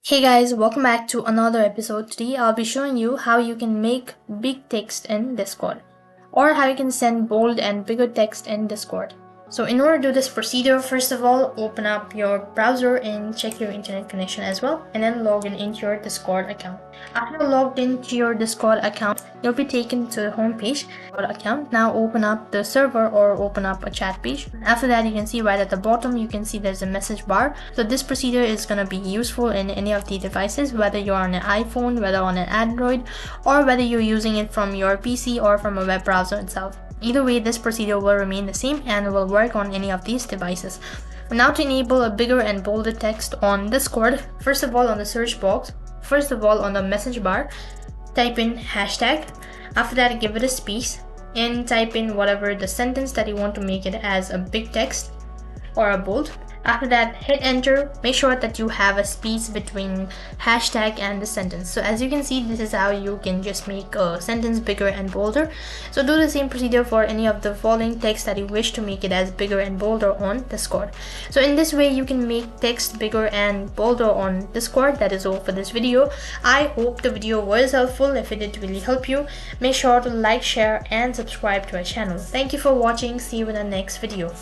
Hey guys, welcome back to another episode. Today I'll be showing you how you can make big text in Discord or how you can send bold and bigger text in Discord. So in order to do this procedure, first of all, open up your browser and check your internet connection as well, and then log in into your Discord account. After you're logged into your Discord account, you'll be taken to the home page of the account. Now open up the server or open up a chat page. After that, you can see right at the bottom, you can see there's a message bar. So this procedure is going to be useful in any of the devices, whether you're on an iPhone, whether on an Android, or whether you're using it from your PC or from a web browser itself. Either way, this procedure will remain the same and will work on any of these devices. Now to enable a bigger and bolder text on Discord, first of all on the search box, first of all on the message bar, type in hashtag. After that, give it a space and type in whatever the sentence that you want to make it as a big text or a bold. After that, hit enter. Make sure that you have a space between hashtag and the sentence. So as you can see, this is how you can just make a sentence bigger and bolder. So do the same procedure for any of the following text that you wish to make it as bigger and bolder on Discord. So in this way, you can make text bigger and bolder on Discord. That is all for this video. I hope the video was helpful. If it did really help you, make sure to like, share and subscribe to our channel. Thank you for watching. See you in the next video.